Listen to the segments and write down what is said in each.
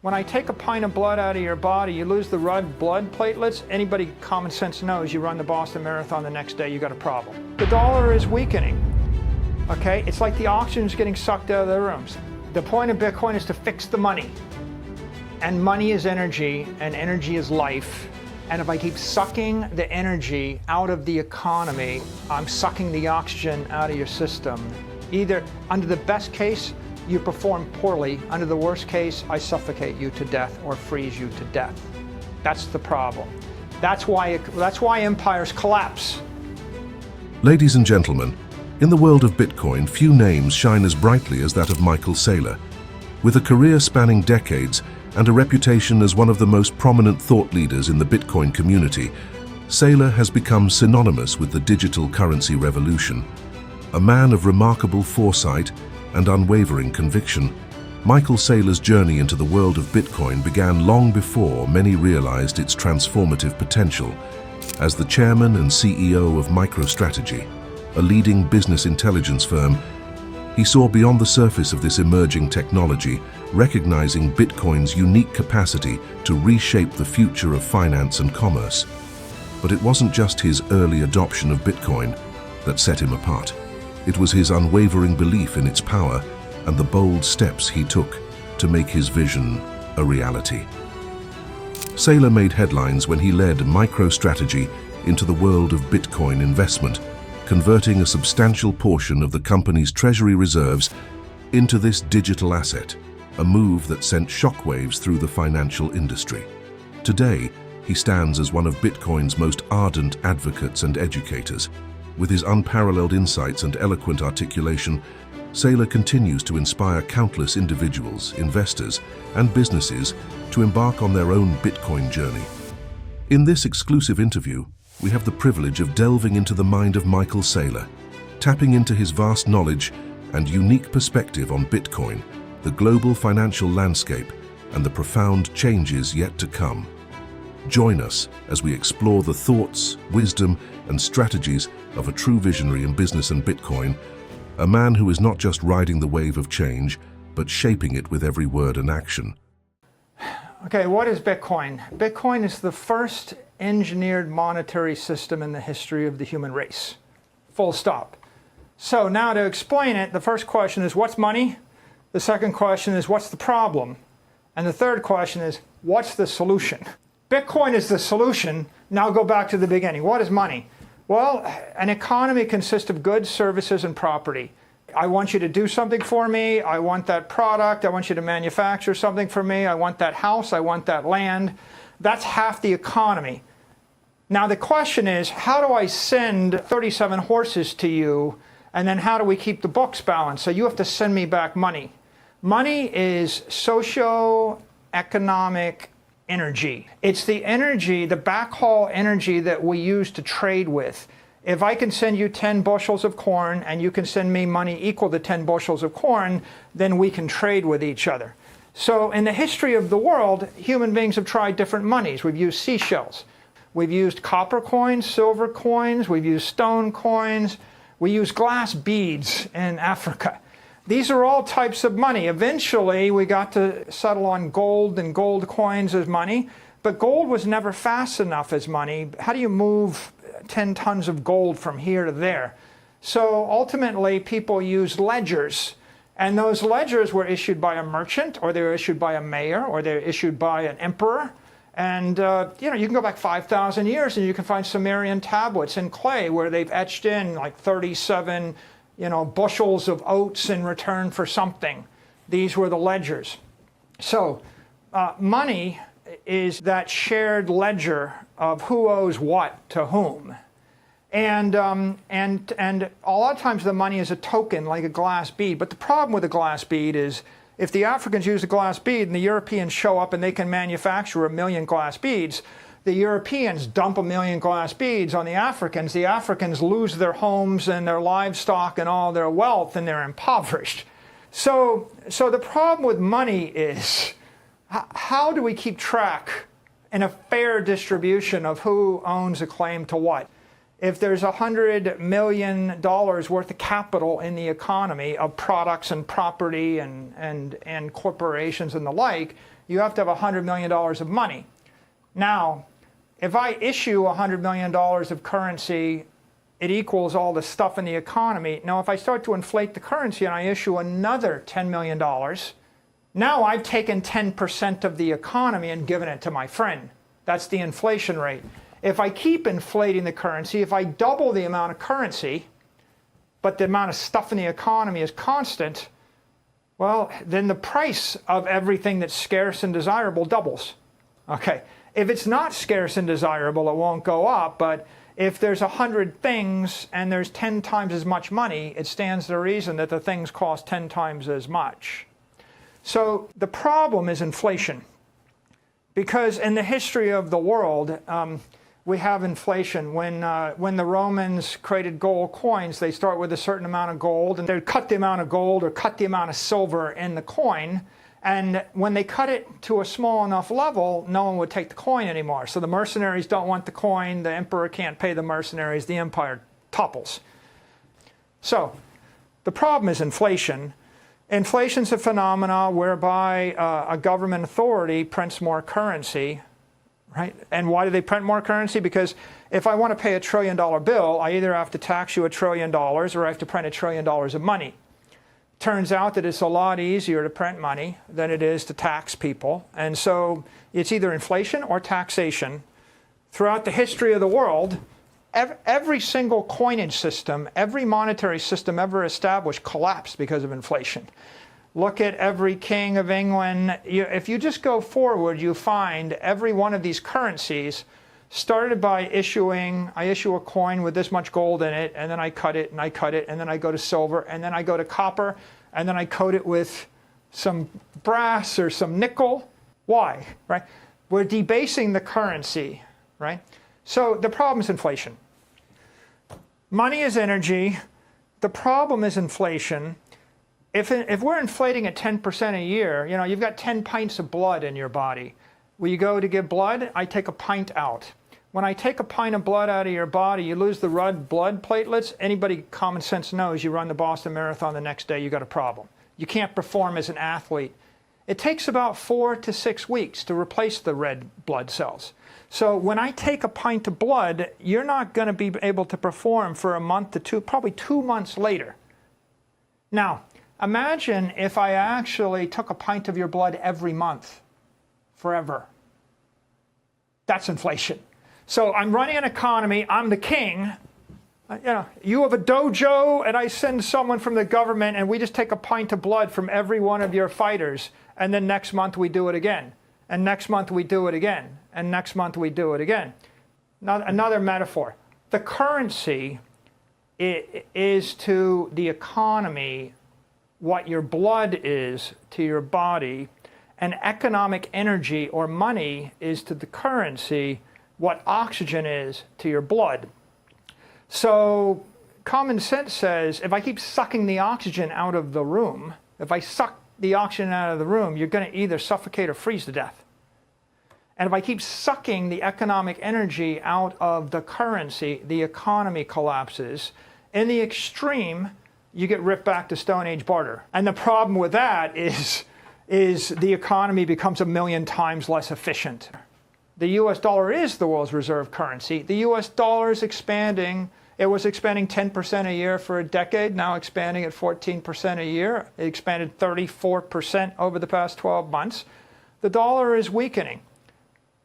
When I take a pint of blood out of your body, you lose the red blood platelets. Anybody common sense knows you run the Boston Marathon the next day, you got a problem. The dollar is weakening, okay? It's like the oxygen's getting sucked out of the rooms. The point of Bitcoin is to fix the money. And money is energy, and energy is life. And if I keep sucking the energy out of the economy, I'm sucking the oxygen out of your system. Either, under the best case, you perform poorly. Under the worst case, I suffocate you to death or freeze you to death. That's the problem. That's why empires collapse. Ladies and gentlemen, in the world of Bitcoin, few names shine as brightly as that of Michael Saylor. With a career spanning decades and a reputation as one of the most prominent thought leaders in the Bitcoin community, Saylor has become synonymous with the digital currency revolution. A man of remarkable foresight and unwavering conviction, Michael Saylor's journey into the world of Bitcoin began long before many realized its transformative potential. As the chairman and CEO of MicroStrategy, a leading business intelligence firm, he saw beyond the surface of this emerging technology, recognizing Bitcoin's unique capacity to reshape the future of finance and commerce. But it wasn't just his early adoption of Bitcoin that set him apart. It was his unwavering belief in its power and the bold steps he took to make his vision a reality. Saylor made headlines when he led MicroStrategy into the world of Bitcoin investment, converting a substantial portion of the company's treasury reserves into this digital asset, a move that sent shockwaves through the financial industry. Today, he stands as one of Bitcoin's most ardent advocates and educators. With his unparalleled insights and eloquent articulation, Saylor continues to inspire countless individuals, investors, and businesses to embark on their own Bitcoin journey. In this exclusive interview, we have the privilege of delving into the mind of Michael Saylor, tapping into his vast knowledge and unique perspective on Bitcoin, the global financial landscape, and the profound changes yet to come. Join us as we explore the thoughts, wisdom, and strategies of a true visionary in business and Bitcoin, a man who is not just riding the wave of change, but shaping it with every word and action. Okay, what is Bitcoin? Bitcoin is the first engineered monetary system in the history of the human race. Full stop. So now to explain it, the first question is, what's money? The second question is, what's the problem? And the third question is, what's the solution? Bitcoin is the solution. Now go back to the beginning. What is money? Well, an economy consists of goods, services, and property. I want you to do something for me. I want that product. I want you to manufacture something for me. I want that house. I want that land. That's half the economy. Now the question is, how do I send 37 horses to you, and then how do we keep the books balanced? So you have to send me back money. Money is socio-economic energy. It's the energy, the backhaul energy that we use to trade with. If I can send you 10 bushels of corn and you can send me money equal to 10 bushels of corn, then we can trade with each other. So in the history of the world, human beings have tried different monies. We've used seashells. We've used copper coins, silver coins, we've used stone coins, we use glass beads in Africa. These are all types of money. Eventually, we got to settle on gold and gold coins as money, but gold was never fast enough as money. How do you move 10 tons of gold from here to there? So ultimately, people used ledgers, and those ledgers were issued by a merchant, or they were issued by a mayor, or they were issued by an emperor. And you can go back 5,000 years and you can find Sumerian tablets in clay where they've etched in like 37 bushels of oats in return for something. These were the ledgers. So money is that shared ledger of who owes what to whom. And a lot of times the money is a token, like a glass bead. But the problem with a glass bead is if the Africans use a glass bead and the Europeans show up and they can manufacture 1 million glass beads, the Europeans dump 1 million glass beads on the Africans lose their homes and their livestock and all their wealth, and they're impoverished. So the problem with money is, how do we keep track in a fair distribution of who owns a claim to what? If there's $100 million worth of capital in the economy of products and property and corporations and the like, you have to have $100 million of money. Now, if I issue $100 million of currency, it equals all the stuff in the economy. Now, if I start to inflate the currency and I issue another $10 million, now I've taken 10% of the economy and given it to my friend. That's the inflation rate. If I keep inflating the currency, if I double the amount of currency, but the amount of stuff in the economy is constant, well, then the price of everything that's scarce and desirable doubles. Okay, if it's not scarce and desirable, it won't go up, but if there's 100 things and there's 10 times as much money, it stands to reason that the things cost 10 times as much. So the problem is inflation. Because in the history of the world, we have inflation. When the Romans created gold coins, they start with a certain amount of gold, and they would cut the amount of gold or cut the amount of silver in the coin. And when they cut it to a small enough level, no one would take the coin anymore. So the mercenaries don't want the coin, the emperor can't pay the mercenaries, the empire topples. So the problem is inflation. Inflation's a phenomenon whereby a government authority prints more currency, right? And why do they print more currency? Because if I want to pay $1 trillion bill, I either have to tax you $1 trillion or I have to print $1 trillion of money. Turns out that it's a lot easier to print money than it is to tax people. And so it's either inflation or taxation. Throughout the history of the world, every single coinage system, every monetary system ever established collapsed because of inflation. Look at every king of England. If you just go forward, you find every one of these currencies started by I issue a coin with this much gold in it, and then I cut it, and I cut it, and then I go to silver, and then I go to copper, and then I coat it with some brass or some nickel. Why? Right? We're debasing the currency, right? So the problem is inflation. Money is energy. The problem is inflation. If we're inflating at 10% a year, you know, you've got 10 pints of blood in your body. When you go to give blood, I take a pint out. When I take a pint of blood out of your body, you lose the red blood platelets. Anybody common sense knows you run the Boston Marathon the next day, you got a problem. You can't perform as an athlete. It takes about 4 to 6 weeks to replace the red blood cells. So when I take a pint of blood, you're not going to be able to perform for a month to two, probably 2 months later. Now, imagine if I actually took a pint of your blood every month, forever. That's inflation. So I'm running an economy, I'm the king. You have a dojo, and I send someone from the government, and we just take a pint of blood from every one of your fighters, and then next month we do it again. And next month we do it again. And next month we do it again. Now, another metaphor. The currency is to the economy what your blood is to your body, and economic energy or money is to the currency what oxygen is to your blood. So common sense says if I keep sucking the oxygen out of the room, if I suck the oxygen out of the room, you're going to either suffocate or freeze to death. And if I keep sucking the economic energy out of the currency, the economy collapses. In the extreme, you get ripped back to Stone Age barter. And the problem with that is the economy becomes 1,000,000 times less efficient. The US dollar is the world's reserve currency. The US dollar is expanding. It was expanding 10% a year for a decade, now expanding at 14% a year. It expanded 34% over the past 12 months. The dollar is weakening.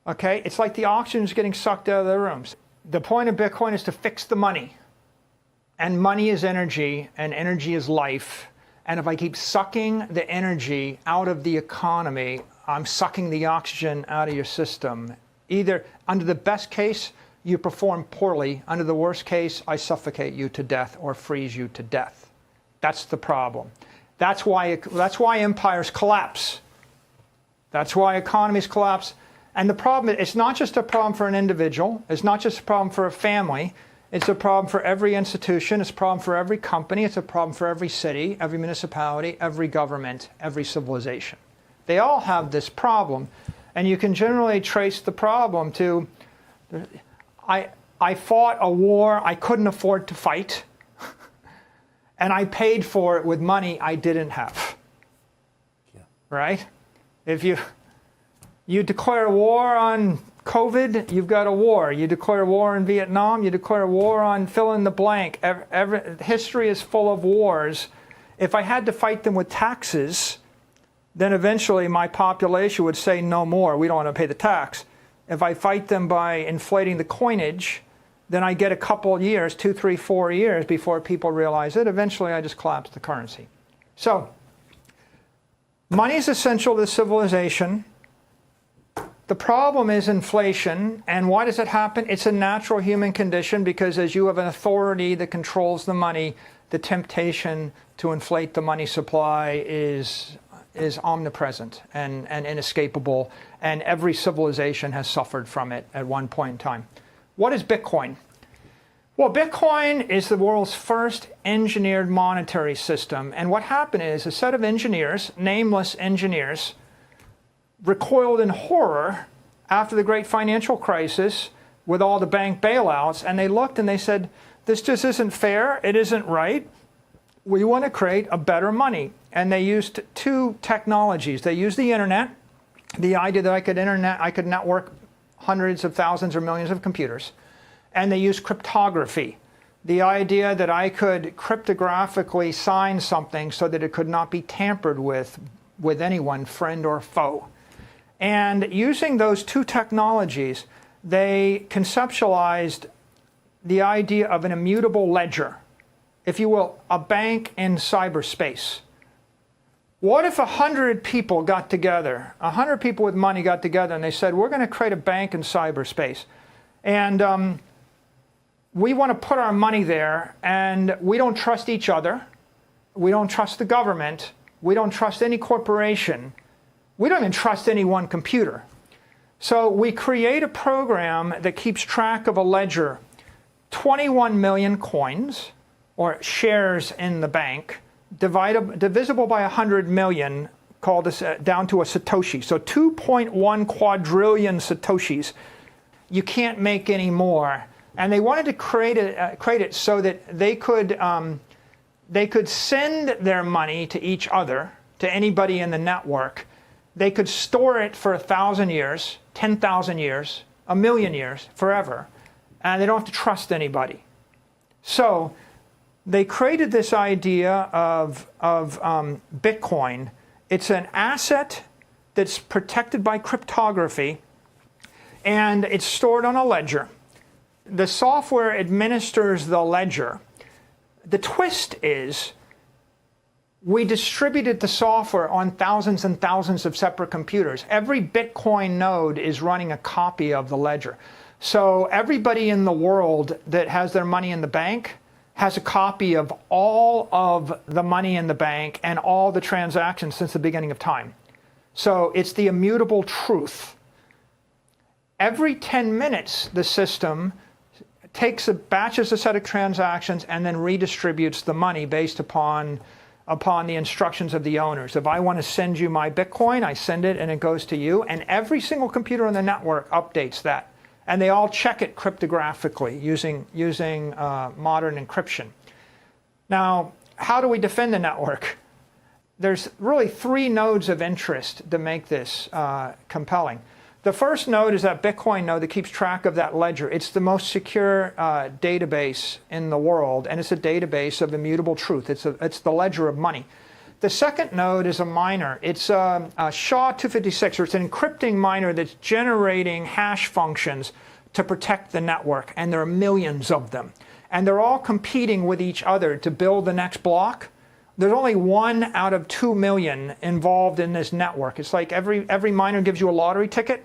Okay, it's like the oxygen is getting sucked out of the rooms. The point of Bitcoin is to fix the money. And money is energy, and energy is life. And if I keep sucking the energy out of the economy, I'm sucking the oxygen out of your system. Either, under the best case, you perform poorly. Under the worst case, I suffocate you to death or freeze you to death. That's the problem. That's why empires collapse. That's why economies collapse. And the problem, it's not just a problem for an individual. It's not just a problem for a family. It's a problem for every institution. It's a problem for every company. It's a problem for every city, every municipality, every government, every civilization. They all have this problem. And you can generally trace the problem to, I fought a war I couldn't afford to fight, and I paid for it with money I didn't have. Yeah. Right? If You declare war on COVID, you've got a war. You declare war in Vietnam, you declare war on fill in the blank. History is full of wars. If I had to fight them with taxes, then eventually my population would say no more, we don't want to pay the tax. If I fight them by inflating the coinage, then I get a couple years, 2, 3, 4 years before people realize it. Eventually I just collapse the currency. So, money is essential to civilization. The problem is inflation. And why does it happen? It's a natural human condition because as you have an authority that controls the money, the temptation to inflate the money supply is omnipresent and inescapable. And every civilization has suffered from it at one point in time. What is Bitcoin? Well, Bitcoin is the world's first engineered monetary system. And what happened is a set of engineers, nameless engineers, recoiled in horror after the great financial crisis with all the bank bailouts. And they looked and they said, this just isn't fair. It isn't right. We want to create a better money. And they used two technologies. They used the internet, the idea that I could network hundreds of thousands or millions of computers. And they used cryptography, the idea that I could cryptographically sign something so that it could not be tampered with anyone, friend or foe. And using those two technologies, they conceptualized the idea of an immutable ledger, if you will, a bank in cyberspace. What if 100 people got together, 100 people with money got together and they said, we're going to create a bank in cyberspace. And we want to put our money there and we don't trust each other. We don't trust the government. We don't trust any corporation. We don't even trust any one computer. So we create a program that keeps track of a ledger, 21 million coins or shares in the bank, divisible by 100 million, called down to a Satoshi. So 2.1 quadrillion Satoshis. You can't make any more. And they wanted to create it so that they could send their money to each other, to anybody in the network. They could store it for 1,000 years, 10,000 years, 1,000,000 years, forever. And they don't have to trust anybody. So they created this idea of Bitcoin. It's an asset that's protected by cryptography, and it's stored on a ledger. The software administers the ledger. The twist is we distributed the software on thousands and thousands of separate computers. Every Bitcoin node is running a copy of the ledger. So everybody in the world that has their money in the bank has a copy of all of the money in the bank and all the transactions since the beginning of time. So it's the immutable truth. Every 10 minutes, the system batches a set of transactions and then redistributes the money based upon the instructions of the owners. If I want to send you my Bitcoin, I send it and it goes to you. And every single computer on the network updates that. And they all check it cryptographically using modern encryption. Now, how do we defend the network? There's really 3 nodes of interest to make this compelling. The first node is that Bitcoin node that keeps track of that ledger. It's the most secure database in the world, and it's a database of immutable truth. It's the ledger of money. The second node is a miner. It's a SHA-256, or it's an encrypting miner that's generating hash functions to protect the network, and there are millions of them. And they're all competing with each other to build the next block. There's only 1 out of 2 million involved in this network. It's like every miner gives you a lottery ticket,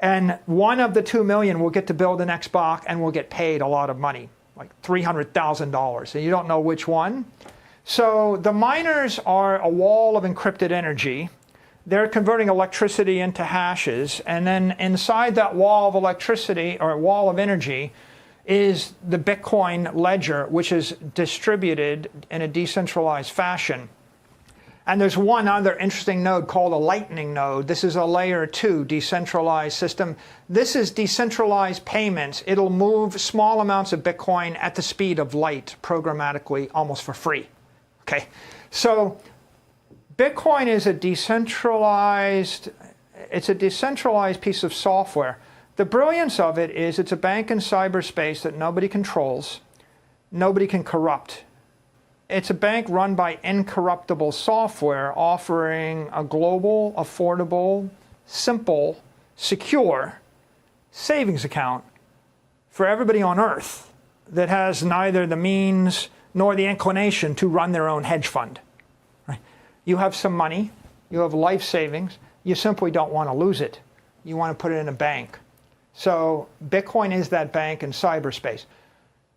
and 1 of the 2 million will get to build the next block and will get paid a lot of money, like $300,000, and you don't know which one. So the miners are a wall of encrypted energy. They're converting electricity into hashes, and then inside that wall of electricity, or wall of energy, is the Bitcoin ledger, which is distributed in a decentralized fashion. And there's one other interesting node called a Lightning node. This is a layer 2 decentralized system. This is decentralized payments. It'll move small amounts of Bitcoin at the speed of light programmatically, almost for free. Okay, so Bitcoin is a decentralized, It's a decentralized piece of software. The brilliance of it is it's a bank in cyberspace that nobody controls, nobody can corrupt. It's a bank run by incorruptible software offering a global, affordable, simple, secure savings account for everybody on earth that has neither the means nor the inclination to run their own hedge fund. Right? You have some money, you have life savings, you simply don't want to lose it. You want to put it in a bank. So Bitcoin is that bank in cyberspace.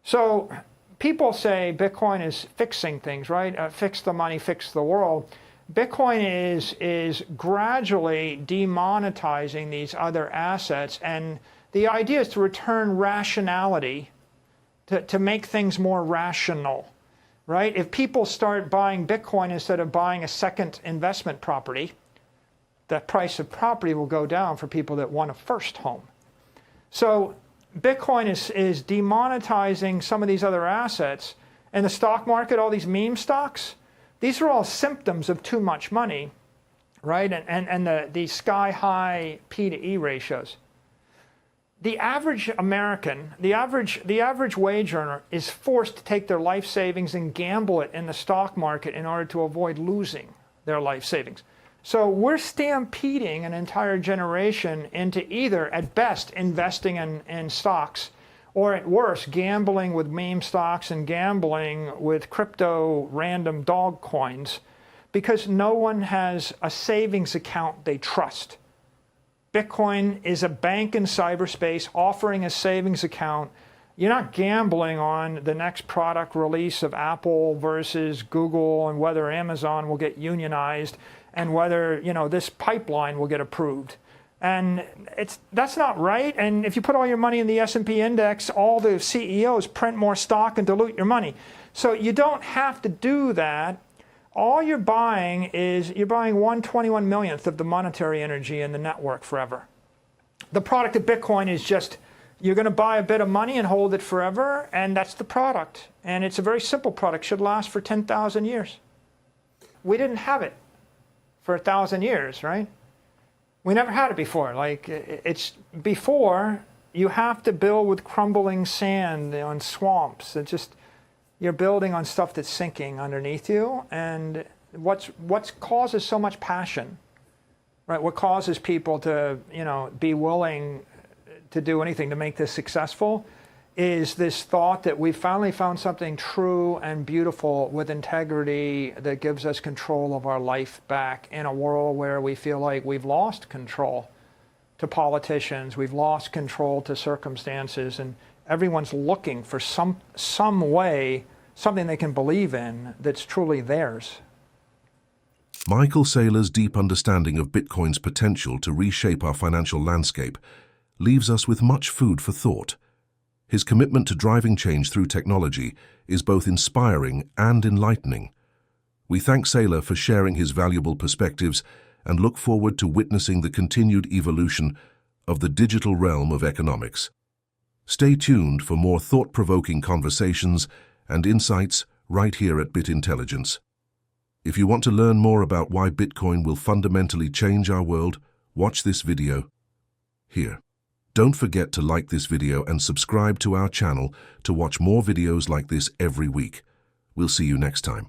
So people say Bitcoin is fixing things, right? Fix the money, fix the world. Bitcoin is gradually demonetizing these other assets, and the idea is to return rationality, to make things more rational, right? If people start buying Bitcoin instead of buying a second investment property, the price of property will go down for people that want a first home. So Bitcoin is demonetizing some of these other assets. And the stock market, all these meme stocks, these are all symptoms of too much money, right? And the sky-high P to E ratios. The average American, the average wage earner is forced to take their life savings and gamble it in the stock market in order to avoid losing their life savings. So we're stampeding an entire generation into either, at best, investing in stocks, or at worst, gambling with meme stocks and gambling with crypto random dog coins, because no one has a savings account they trust. Bitcoin is a bank in cyberspace offering a savings account. You're not gambling on the next product release of Apple versus Google and whether Amazon will get unionized and whether, you know, this pipeline will get approved. And that's not right. And if you put all your money in the S&P index, all the CEOs print more stock and dilute your money. So you don't have to do that. All you're buying is you're buying 1/21 millionth of the monetary energy in the network forever. The product of Bitcoin is just, you're going to buy a bit of money and hold it forever, and that's the product. And it's a very simple product, should last for 10,000 years. We didn't have it for 1,000 years, right? We never had it before. Like, it's before, you have to build with crumbling sand on swamps. It's just, you're building on stuff that's sinking underneath you. And what causes so much passion, right? What causes people to, you know, be willing to do anything to make this successful is this thought that we finally found something true and beautiful with integrity that gives us control of our life back in a world where we feel like we've lost control to politicians, we've lost control to circumstances, and everyone's looking for some way, something they can believe in that's truly theirs. Michael Saylor's deep understanding of Bitcoin's potential to reshape our financial landscape leaves us with much food for thought. His commitment to driving change through technology is both inspiring and enlightening. We thank Saylor for sharing his valuable perspectives and look forward to witnessing the continued evolution of the digital realm of economics. Stay tuned for more thought-provoking conversations and insights right here at Bit Intelligence. If you want to learn more about why Bitcoin will fundamentally change our world, watch this video here. Don't forget to like this video and subscribe to our channel to watch more videos like this every week. We'll see you next time.